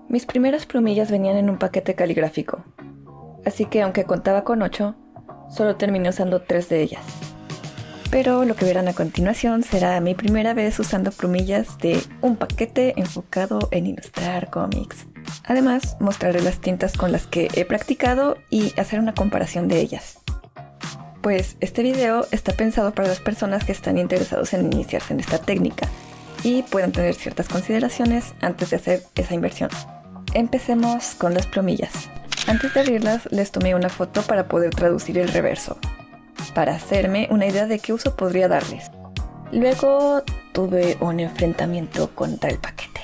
Mis primeras plumillas venían en un paquete caligráfico, así que aunque contaba con 8, solo terminé usando 3 de ellas. Pero lo que verán a continuación será mi primera vez usando plumillas de un paquete enfocado en ilustrar cómics. Además, mostraré las tintas con las que he practicado y hacer una comparación de ellas. Pues este video está pensado para las personas que están interesados en iniciarse en esta técnica y pueden tener ciertas consideraciones antes de hacer esa inversión. Empecemos con las plumillas. Antes de abrirlas, les tomé una foto para poder traducir el reverso, para hacerme una idea de qué uso podría darles. Luego tuve un enfrentamiento contra el paquete.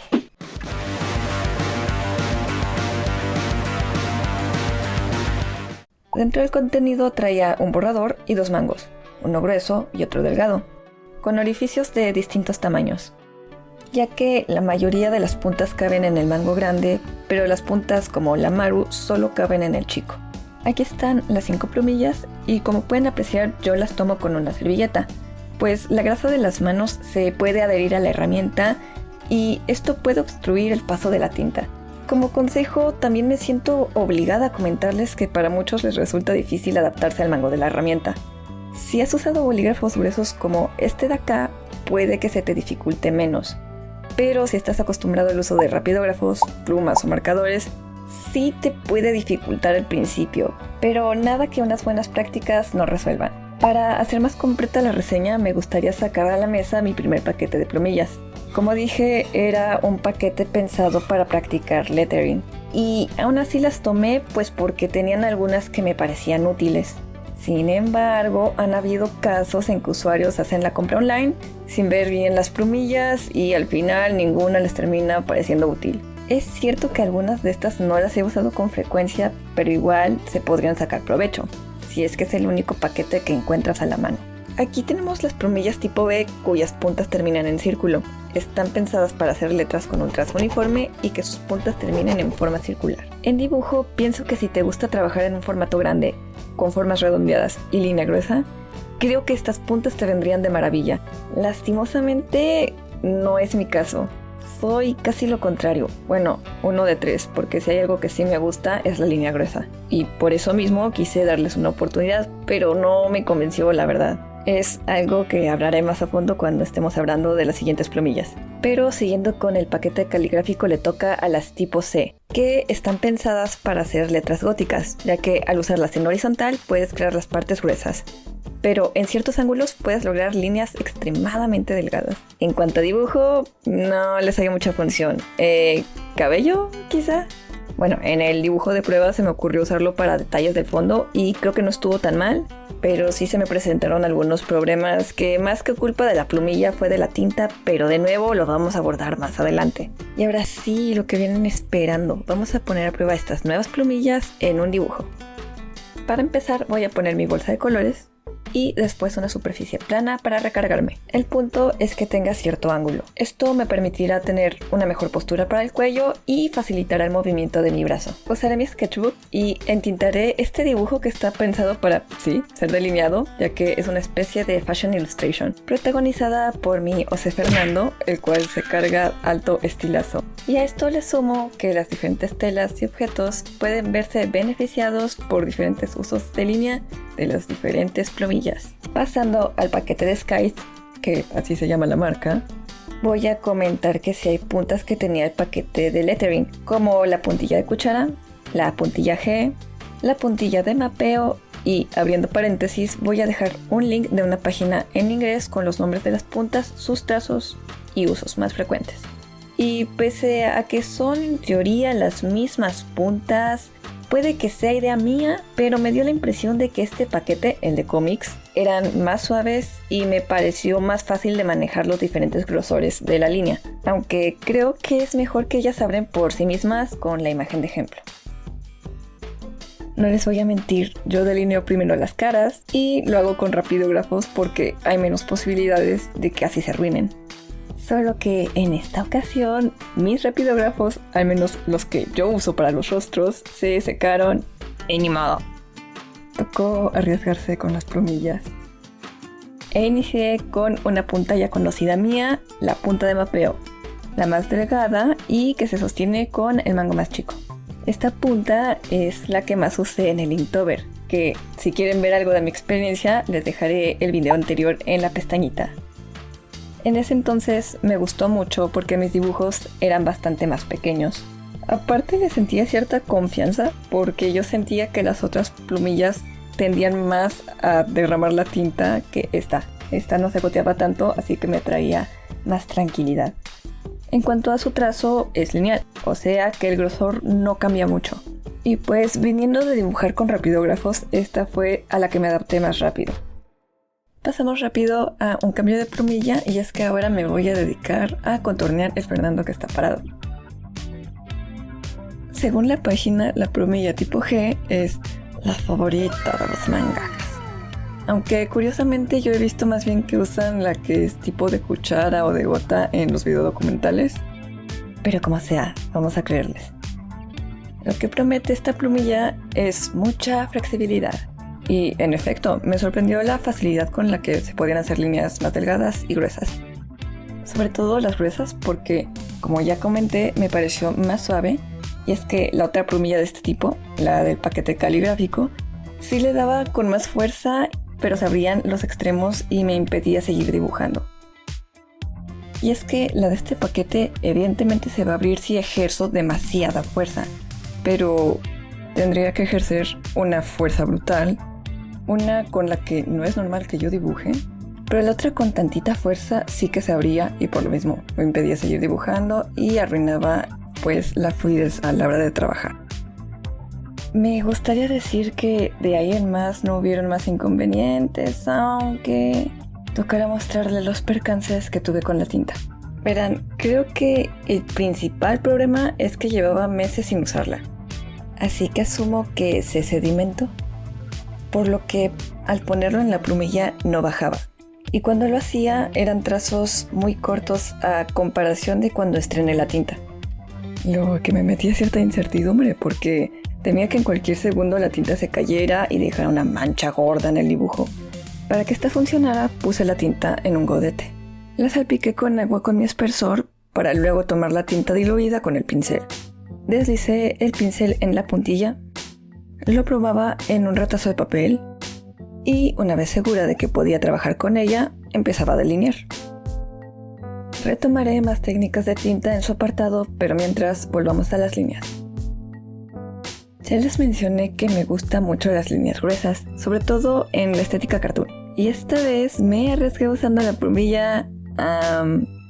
Dentro del contenido traía un borrador y 2 mangos, uno grueso y otro delgado, con orificios de distintos tamaños, ya que la mayoría de las puntas caben en el mango grande, pero las puntas como la Maru solo caben en el chico. Aquí están las 5 plumillas y como pueden apreciar yo las tomo con una servilleta, pues la grasa de las manos se puede adherir a la herramienta y esto puede obstruir el paso de la tinta. Como consejo, también me siento obligada a comentarles que para muchos les resulta difícil adaptarse al mango de la herramienta. Si has usado bolígrafos gruesos como este de acá, puede que se te dificulte menos. Pero si estás acostumbrado al uso de rapidógrafos, plumas o marcadores, sí te puede dificultar al principio, pero nada que unas buenas prácticas no resuelvan. Para hacer más completa la reseña, me gustaría sacar a la mesa mi primer paquete de plumillas. Como dije, era un paquete pensado para practicar lettering, y aún así las tomé pues porque tenían algunas que me parecían útiles. Sin embargo, han habido casos en que usuarios hacen la compra online sin ver bien las plumillas y al final ninguna les termina pareciendo útil. Es cierto que algunas de estas no las he usado con frecuencia, pero igual se podrían sacar provecho, si es que es el único paquete que encuentras a la mano. Aquí tenemos las plumillas tipo B cuyas puntas terminan en círculo. Están pensadas para hacer letras con un trazo uniforme y que sus puntas terminen en forma circular. En dibujo, pienso que si te gusta trabajar en un formato grande, con formas redondeadas y línea gruesa, creo que estas puntas te vendrían de maravilla. Lastimosamente, no es mi caso. Soy casi lo contrario. Bueno, 1 de 3, porque si hay algo que sí me gusta es la línea gruesa. Y por eso mismo quise darles una oportunidad, pero no me convenció, la verdad. Es algo que hablaré más a fondo cuando estemos hablando de las siguientes plumillas. Pero siguiendo con el paquete caligráfico, le toca a las tipo C, que están pensadas para hacer letras góticas, ya que al usarlas en horizontal puedes crear las partes gruesas, pero en ciertos ángulos puedes lograr líneas extremadamente delgadas. En cuanto a dibujo, no les hay mucha función. ¿Cabello, quizá? Bueno, en el dibujo de prueba se me ocurrió usarlo para detalles del fondo y creo que no estuvo tan mal, pero sí se me presentaron algunos problemas que más que culpa de la plumilla fue de la tinta, pero de nuevo lo vamos a abordar más adelante. Y ahora sí, lo que vienen esperando, vamos a poner a prueba estas nuevas plumillas en un dibujo. Para empezar voy a poner mi bolsa de colores y después una superficie plana para recargarme. El punto es que tenga cierto ángulo. Esto me permitirá tener una mejor postura para el cuello y facilitará el movimiento de mi brazo. Usaré mi sketchbook y entintaré este dibujo que está pensado para, sí, ser delineado, ya que es una especie de fashion illustration, protagonizada por mi José Fernando, el cual se carga alto estilazo. Y a esto le sumo que las diferentes telas y objetos pueden verse beneficiados por diferentes usos de línea de las diferentes plumillas. Pasando al paquete de Skies, que así se llama la marca, voy a comentar que si hay puntas que tenía el paquete de lettering, como la puntilla de cuchara, la puntilla G, la puntilla de mapeo y, abriendo paréntesis, voy a dejar un link de una página en inglés con los nombres de las puntas, sus trazos y usos más frecuentes. Y pese a que son en teoría las mismas puntas, puede que sea idea mía, pero me dio la impresión de que este paquete, el de cómics, eran más suaves y me pareció más fácil de manejar los diferentes grosores de la línea, aunque creo que es mejor que ellas abren por sí mismas con la imagen de ejemplo. No les voy a mentir, yo delineo primero las caras y lo hago con rapidógrafos porque hay menos posibilidades de que así se arruinen. Solo que en esta ocasión mis rapidógrafos, al menos los que yo uso para los rostros, se secaron y ni modo. Tocó arriesgarse con las plumillas. E inicié con una punta ya conocida mía, la punta de mapeo. la más delgada y que se sostiene con el mango más chico. Esta punta es la que más usé en el Inktober, que si quieren ver algo de mi experiencia les dejaré el video anterior en la pestañita. En ese entonces me gustó mucho porque mis dibujos eran bastante más pequeños. Aparte le sentía cierta confianza porque yo sentía que las otras plumillas tendían más a derramar la tinta que esta. Esta no se goteaba tanto, así que me traía más tranquilidad. En cuanto a su trazo, es lineal, o sea que el grosor no cambia mucho. Y pues viniendo de dibujar con rapidógrafos, esta fue a la que me adapté más rápido. Pasamos rápido a un cambio de plumilla y es que ahora me voy a dedicar a contornear el Fernando que está parado. Según la página, la plumilla tipo G es la favorita de los mangakas. Aunque curiosamente yo he visto más bien que usan la que es tipo de cuchara o de gota en los videodocumentales. Pero como sea, vamos a creerles. Lo que promete esta plumilla es mucha flexibilidad. Y en efecto, me sorprendió la facilidad con la que se podían hacer líneas más delgadas y gruesas. Sobre todo las gruesas porque, como ya comenté, me pareció más suave. Y es que la otra plumilla de este tipo, la del paquete caligráfico, sí le daba con más fuerza, pero se abrían los extremos y me impedía seguir dibujando. Y es que la de este paquete evidentemente se va a abrir si ejerzo demasiada fuerza, pero tendría que ejercer una fuerza brutal, una con la que no es normal que yo dibuje, pero la otra con tantita fuerza sí que se abría y por lo mismo me impedía seguir dibujando y arruinaba pues la fluidez a la hora de trabajar. Me gustaría decir que de ahí en más no hubieron más inconvenientes, aunque tocará mostrarle los percances que tuve con la tinta. Verán, creo que el principal problema es que llevaba meses sin usarla, así que asumo que se sedimentó, por lo que al ponerlo en la plumilla no bajaba. Y cuando lo hacía eran trazos muy cortos a comparación de cuando estrené la tinta. Lo que me metía cierta incertidumbre porque temía que en cualquier segundo la tinta se cayera y dejara una mancha gorda en el dibujo. Para que esta funcionara, puse la tinta en un godete. La salpiqué con agua con mi aspersor para luego tomar la tinta diluida con el pincel. Deslicé el pincel en la puntilla, lo probaba en un retazo de papel y una vez segura de que podía trabajar con ella, empezaba a delinear. Retomaré más técnicas de tinta en su apartado, pero mientras volvamos a las líneas. Ya les mencioné que me gustan mucho las líneas gruesas, sobre todo en la estética cartoon. Y esta vez me arriesgué usando la plumilla...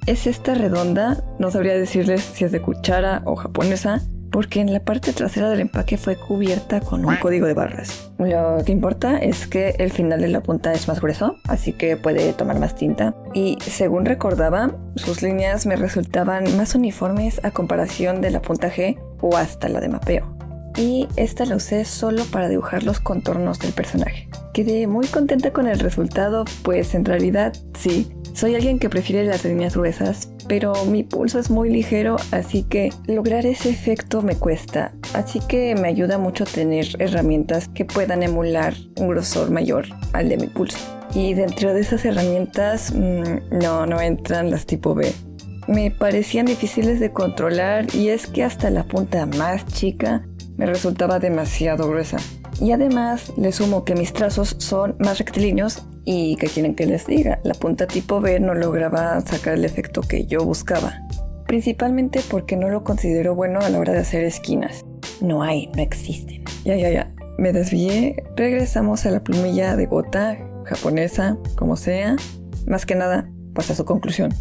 es esta redonda, no sabría decirles si es de cuchara o japonesa, porque en la parte trasera del empaque fue cubierta con un código de barras. Lo que importa es que el final de la punta es más grueso, así que puede tomar más tinta. Y según recordaba, sus líneas me resultaban más uniformes a comparación de la punta G o hasta la de mapeo. Y esta la usé solo para dibujar los contornos del personaje. Quedé muy contenta con el resultado, pues en realidad sí, soy alguien que prefiere las líneas gruesas, pero mi pulso es muy ligero, así que lograr ese efecto me cuesta. Así que me ayuda mucho tener herramientas que puedan emular un grosor mayor al de mi pulso. Y dentro de esas herramientas no entran las tipo B. Me parecían difíciles de controlar y es que hasta la punta más chica me resultaba demasiado gruesa. Y además le sumo que mis trazos son más rectilíneos y que quieren que les diga, la punta tipo B no lograba sacar el efecto que yo buscaba. Principalmente porque no lo considero bueno a la hora de hacer esquinas. No existen. Ya, me desvié. Regresamos a la plumilla de gota, japonesa, como sea. Más que nada, pues a su conclusión.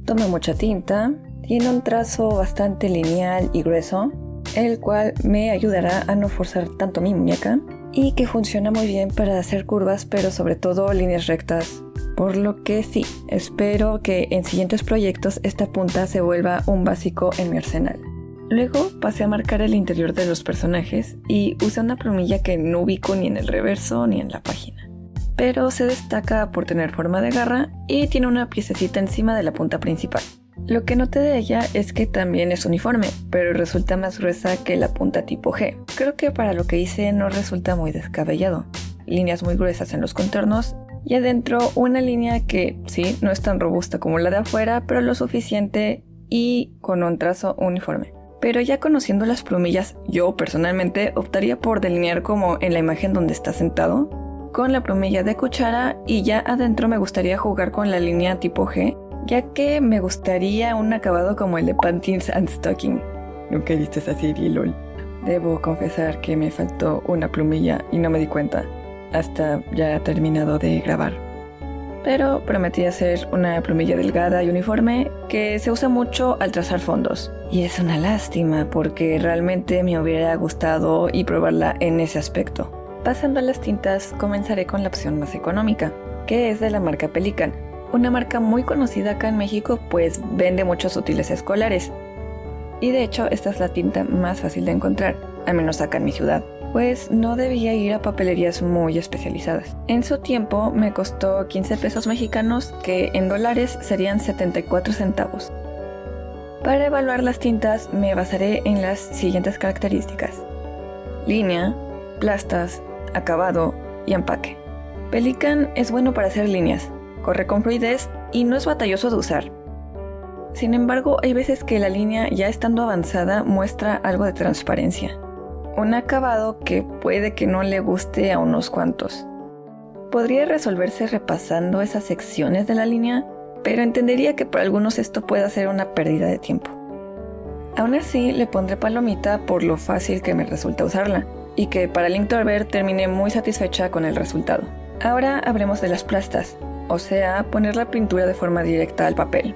Toma mucha tinta, tiene un trazo bastante lineal y grueso, el cual me ayudará a no forzar tanto mi muñeca y que funciona muy bien para hacer curvas, pero sobre todo líneas rectas. Por lo que sí, espero que en siguientes proyectos esta punta se vuelva un básico en mi arsenal. Luego pasé a marcar el interior de los personajes y usé una plumilla que no ubico ni en el reverso ni en la página. Pero se destaca por tener forma de garra y tiene una piececita encima de la punta principal. Lo que noté de ella es que también es uniforme, pero resulta más gruesa que la punta tipo G. Creo que para lo que hice no resulta muy descabellado. Líneas muy gruesas en los contornos y adentro una línea que sí, no es tan robusta como la de afuera, pero lo suficiente y con un trazo uniforme. Pero ya conociendo las plumillas, yo personalmente optaría por delinear como en la imagen donde está sentado, con la plumilla de cuchara, y ya adentro me gustaría jugar con la línea tipo G, ya que me gustaría un acabado como el de Panties and Stocking. Nunca he visto esa serie, lol. Debo confesar que me faltó una plumilla y no me di cuenta, hasta ya terminado de grabar. Pero prometí hacer una plumilla delgada y uniforme que se usa mucho al trazar fondos. Y es una lástima porque realmente me hubiera gustado y probarla en ese aspecto. Pasando a las tintas, comenzaré con la opción más económica, que es de la marca Pelikan. Una marca muy conocida acá en México, pues vende muchos útiles escolares. Y de hecho, esta es la tinta más fácil de encontrar, al menos acá en mi ciudad, pues no debía ir a papelerías muy especializadas. En su tiempo me costó 15 pesos mexicanos, que en dólares serían 74 centavos. Para evaluar las tintas me basaré en las siguientes características: línea, plastas, acabado y empaque. Pelikan es bueno para hacer líneas, corre con fluidez y no es batalloso de usar. Sin embargo, hay veces que la línea, ya estando avanzada, muestra algo de transparencia. Un acabado que puede que no le guste a unos cuantos. Podría resolverse repasando esas secciones de la línea, pero entendería que para algunos esto pueda ser una pérdida de tiempo. Aún así, le pondré palomita por lo fácil que me resulta usarla, y que para el Inktober terminé muy satisfecha con el resultado. Ahora hablemos de las plastas, o sea, poner la pintura de forma directa al papel.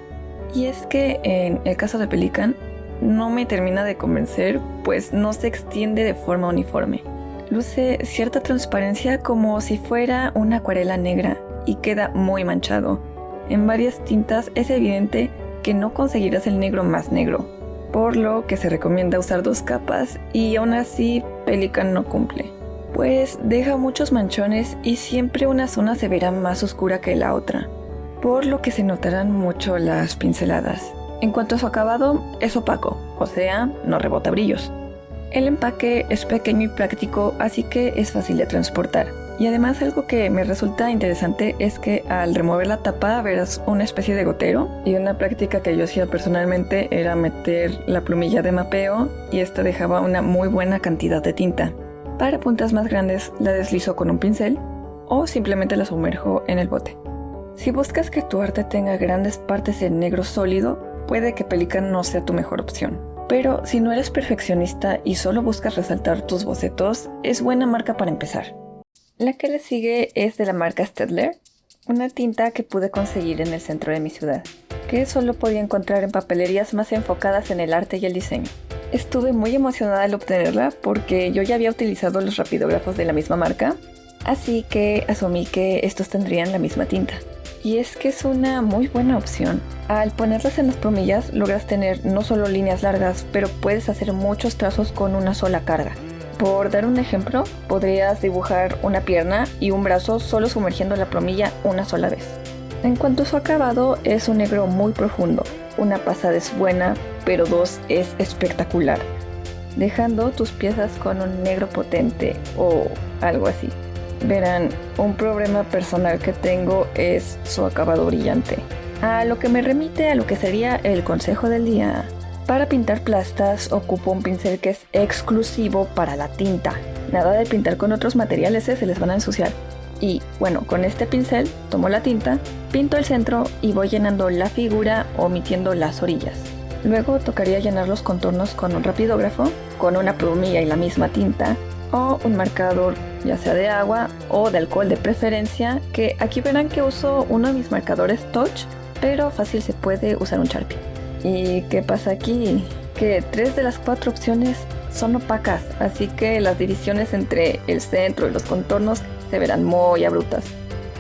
Y es que en el caso de Pelikan no me termina de convencer, pues no se extiende de forma uniforme. Luce cierta transparencia como si fuera una acuarela negra y queda muy manchado. En varias tintas es evidente que no conseguirás el negro más negro, por lo que se recomienda usar 2 capas y aún así Pelikan no cumple, pues deja muchos manchones y siempre una zona se verá más oscura que la otra, por lo que se notarán mucho las pinceladas. En cuanto a su acabado, es opaco, o sea, no rebota brillos. El empaque es pequeño y práctico, así que es fácil de transportar. Y además algo que me resulta interesante es que al remover la tapa verás una especie de gotero, y una práctica que yo hacía personalmente era meter la plumilla de mapeo y esta dejaba una muy buena cantidad de tinta. Para puntas más grandes la deslizo con un pincel o simplemente la sumerjo en el bote. Si buscas que tu arte tenga grandes partes en negro sólido, puede que Pelikan no sea tu mejor opción. Pero si no eres perfeccionista y solo buscas resaltar tus bocetos, es buena marca para empezar. La que le sigue es de la marca Staedtler, una tinta que pude conseguir en el centro de mi ciudad, que solo podía encontrar en papelerías más enfocadas en el arte y el diseño. Estuve muy emocionada al obtenerla porque yo ya había utilizado los rapidógrafos de la misma marca, así que asumí que estos tendrían la misma tinta. Y es que es una muy buena opción. Al ponerlas en las plumillas logras tener no solo líneas largas, pero puedes hacer muchos trazos con una sola carga. Por dar un ejemplo, podrías dibujar una pierna y un brazo solo sumergiendo la plumilla una sola vez. En cuanto a su acabado, es un negro muy profundo. Una pasada es buena, pero 2 es espectacular, dejando tus piezas con un negro potente o algo así. Verán, un problema personal que tengo es su acabado brillante, a lo que me remite a lo que sería el consejo del día. Para pintar plastas ocupo un pincel que es exclusivo para la tinta. Nada de pintar con otros materiales, se les van a ensuciar. Y bueno, con este pincel tomo la tinta, pinto el centro y voy llenando la figura omitiendo las orillas. Luego tocaría llenar los contornos con un rapidógrafo, con una plumilla y la misma tinta, o un marcador ya sea de agua o de alcohol de preferencia, que aquí verán que uso uno de mis marcadores Touch, pero fácil se puede usar un Sharpie. ¿Y qué pasa aquí? Que 3 de las 4 opciones son opacas, así que las divisiones entre el centro y los contornos se verán muy abruptas.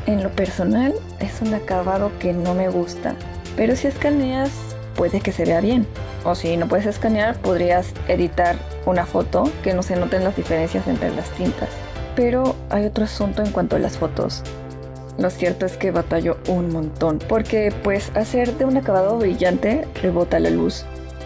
En lo personal es un acabado que no me gusta, pero si escaneas puede que se vea bien. O si no puedes escanear, podrías editar una foto que no se noten las diferencias entre las tintas. Pero hay otro asunto en cuanto a las fotos. Lo cierto es que batallo un montón, porque pues hacer de un acabado brillante rebota la luz.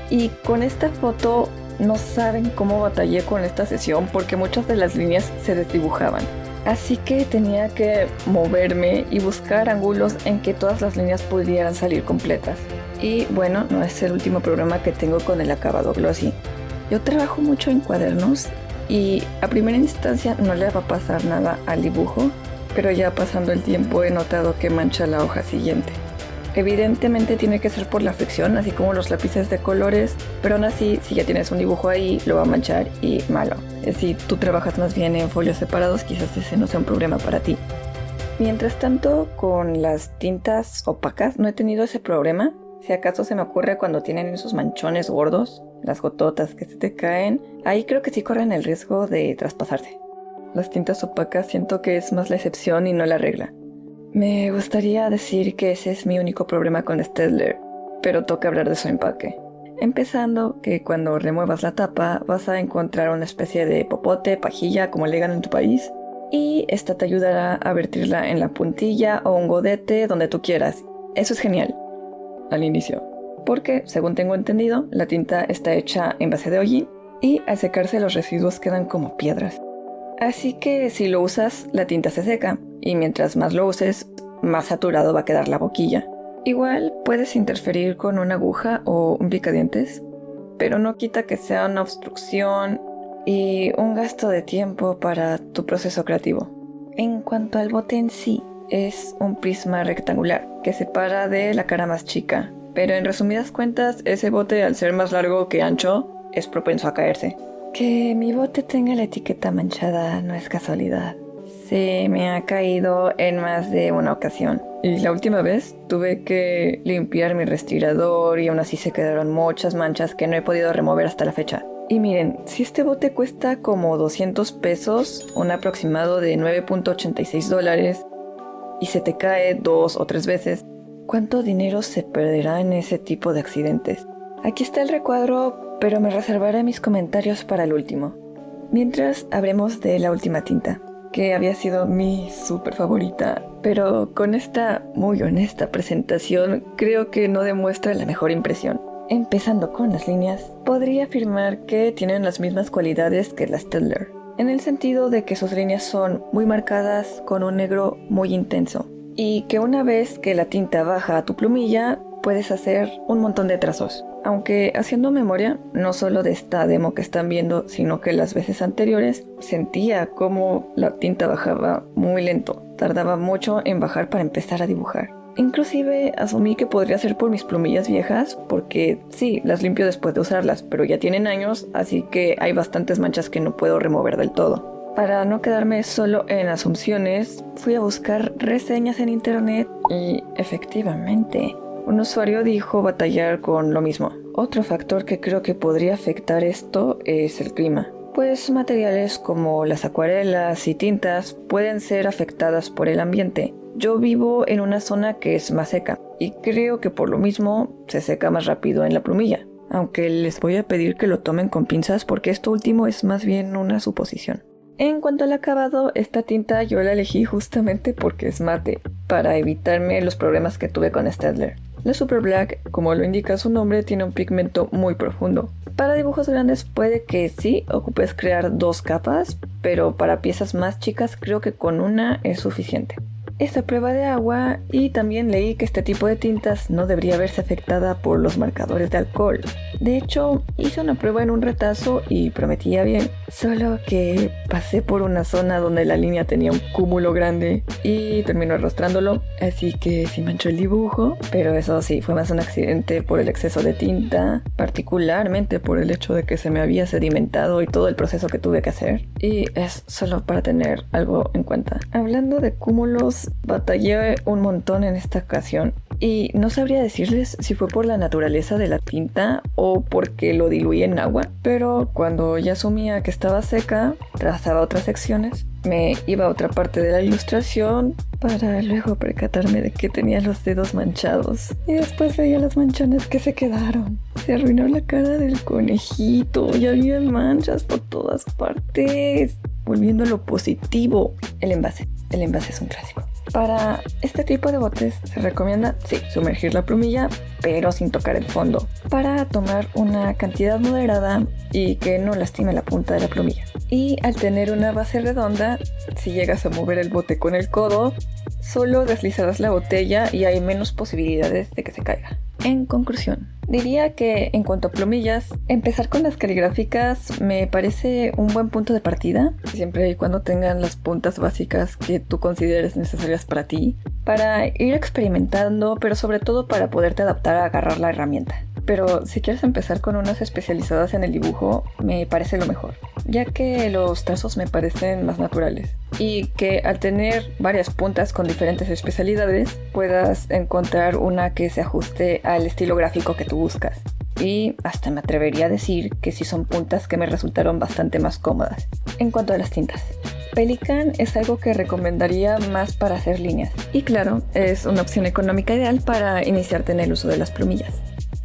Y con esta foto no saben cómo batallé con esta sesión, porque muchas de las líneas se desdibujaban. Así que tenía que moverme y buscar ángulos en que todas las líneas pudieran salir completas. Y bueno, no es el último programa que tengo con el acabado glossy. Yo trabajo mucho en cuadernos y a primera instancia no le va a pasar nada al dibujo, pero ya pasando el tiempo he notado que mancha la hoja siguiente. Evidentemente tiene que ser por la fricción, así como los lápices de colores, pero aún así, si ya tienes un dibujo ahí, lo va a manchar y malo. Si tú trabajas más bien en folios separados, quizás ese no sea un problema para ti. Mientras tanto, con las tintas opacas no he tenido ese problema. Si acaso se me ocurre cuando tienen esos manchones gordos, las gototas que se te caen, ahí creo que sí corren el riesgo de traspasarse. Las tintas opacas siento que es más la excepción y no la regla. Me gustaría decir que ese es mi único problema con Staedtler, pero toca hablar de su empaque. Empezando que cuando remuevas la tapa vas a encontrar una especie de popote, pajilla, como le digan en tu país, y esta te ayudará a vertirla en la puntilla o un godete donde tú quieras. Eso es genial al inicio, porque, según tengo entendido, la tinta está hecha en base de hollín y al secarse los residuos quedan como piedras. Así que si lo usas, la tinta se seca y mientras más lo uses, más saturado va a quedar la boquilla. Igual puedes interferir con una aguja o un picadientes, pero no quita que sea una obstrucción y un gasto de tiempo para tu proceso creativo. En cuanto al bote en sí, es un prisma rectangular que separa de la cara más chica, pero en resumidas cuentas, ese bote al ser más largo que ancho, es propenso a caerse. Que mi bote tenga la etiqueta manchada no es casualidad. Se me ha caído en más de una ocasión. Y la última vez tuve que limpiar mi respirador y aún así se quedaron muchas manchas que no he podido remover hasta la fecha. Y miren, si este bote cuesta como 200 pesos, un aproximado de $9.86, y se te cae 2 o 3 veces, ¿cuánto dinero se perderá en ese tipo de accidentes? Aquí está el recuadro, pero me reservaré mis comentarios para el último. Mientras hablemos de la última tinta, que había sido mi súper favorita, pero con esta muy honesta presentación creo que no demuestra la mejor impresión. Empezando con las líneas, podría afirmar que tienen las mismas cualidades que la Staedtler, en el sentido de que sus líneas son muy marcadas con un negro muy intenso, y que una vez que la tinta baja a tu plumilla, puedes hacer un montón de trazos. Aunque haciendo memoria, no solo de esta demo que están viendo, sino que las veces anteriores, sentía como la tinta bajaba muy lento, tardaba mucho en bajar para empezar a dibujar. Inclusive asumí que podría ser por mis plumillas viejas, porque sí, las limpio después de usarlas, pero ya tienen años, así que hay bastantes manchas que no puedo remover del todo. Para no quedarme solo en asunciones, fui a buscar reseñas en internet y efectivamente, un usuario dijo batallar con lo mismo. Otro factor que creo que podría afectar esto es el clima, pues materiales como las acuarelas y tintas pueden ser afectadas por el ambiente. Yo vivo en una zona que es más seca y creo que por lo mismo se seca más rápido en la plumilla, aunque les voy a pedir que lo tomen con pinzas porque esto último es más bien una suposición. En cuanto al acabado, esta tinta yo la elegí justamente porque es mate, para evitarme los problemas que tuve con Staedtler. La Super Black, como lo indica su nombre, tiene un pigmento muy profundo. Para dibujos grandes puede que sí ocupes crear 2 capas, pero para piezas más chicas creo que con una es suficiente. Esta prueba de agua, y también leí que este tipo de tintas no debería verse afectada por los marcadores de alcohol. De hecho, hice una prueba en un retazo y prometía bien, solo que pasé por una zona donde la línea tenía un cúmulo grande y terminó arrastrándolo, así que sí manchó el dibujo, pero eso sí, fue más un accidente por el exceso de tinta, particularmente por el hecho de que se me había sedimentado y todo el proceso que tuve que hacer, y es solo para tener algo en cuenta. Hablando de cúmulos, batallé un montón en esta ocasión y no sabría decirles si fue por la naturaleza de la tinta o porque lo diluí en agua, pero cuando ya asumía que estaba seca, trazaba otras secciones, me iba a otra parte de la ilustración para luego percatarme de que tenía los dedos manchados y después veía los manchones que se quedaron. Se arruinó la cara del conejito y había manchas por todas partes. Volviendo a lo positivo, el envase es un clásico. Para este tipo de botes se recomienda, sí, sumergir la plumilla, pero sin tocar el fondo, para tomar una cantidad moderada y que no lastime la punta de la plumilla. Y al tener una base redonda, si llegas a mover el bote con el codo, solo deslizarás la botella y hay menos posibilidades de que se caiga. En conclusión, diría que en cuanto a plumillas, empezar con las caligráficas me parece un buen punto de partida, siempre y cuando tengan las puntas básicas que tú consideres necesarias para ti, para ir experimentando, pero sobre todo para poderte adaptar a agarrar la herramienta. Pero si quieres empezar con unas especializadas en el dibujo, me parece lo mejor, ya que los trazos me parecen más naturales y que al tener varias puntas con diferentes especialidades puedas encontrar una que se ajuste al estilo gráfico que tú buscas. Y hasta me atrevería a decir que sí son puntas que me resultaron bastante más cómodas. En cuanto a las tintas, Pelikan es algo que recomendaría más para hacer líneas y claro, es una opción económica ideal para iniciarte en el uso de las plumillas.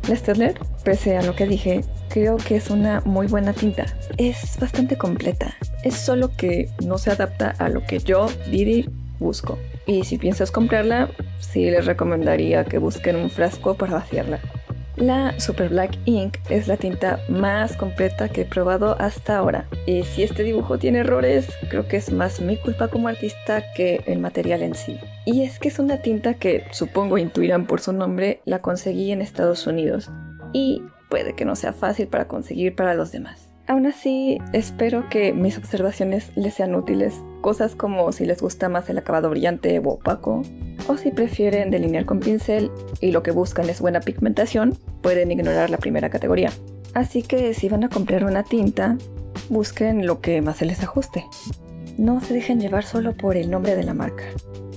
La Staedtler, pese a lo que dije, creo que es una muy buena tinta. Es bastante completa. Es solo que no se adapta a lo que yo, Didi, busco. Y si piensas comprarla, sí les recomendaría que busquen un frasco para vaciarla. La Super Black Ink es la tinta más completa que he probado hasta ahora. Y si este dibujo tiene errores, creo que es más mi culpa como artista que el material en sí. Y es que es una tinta que, supongo intuirán por su nombre, la conseguí en Estados Unidos. Y puede que no sea fácil para conseguir para los demás. Aún así, espero que mis observaciones les sean útiles. Cosas como si les gusta más el acabado brillante o opaco, o si prefieren delinear con pincel y lo que buscan es buena pigmentación, pueden ignorar la primera categoría. Así que si van a comprar una tinta, busquen lo que más se les ajuste. No se dejen llevar solo por el nombre de la marca.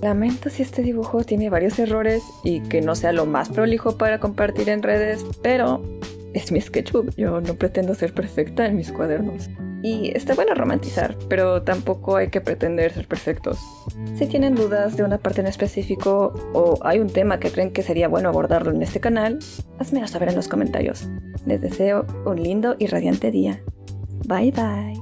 Lamento si este dibujo tiene varios errores y que no sea lo más prolijo para compartir en redes, pero es mi sketchbook, yo no pretendo ser perfecta en mis cuadernos. Y está bueno romantizar, pero tampoco hay que pretender ser perfectos. Si tienen dudas de una parte en específico o hay un tema que creen que sería bueno abordarlo en este canal, házmelo saber en los comentarios. Les deseo un lindo y radiante día. Bye bye.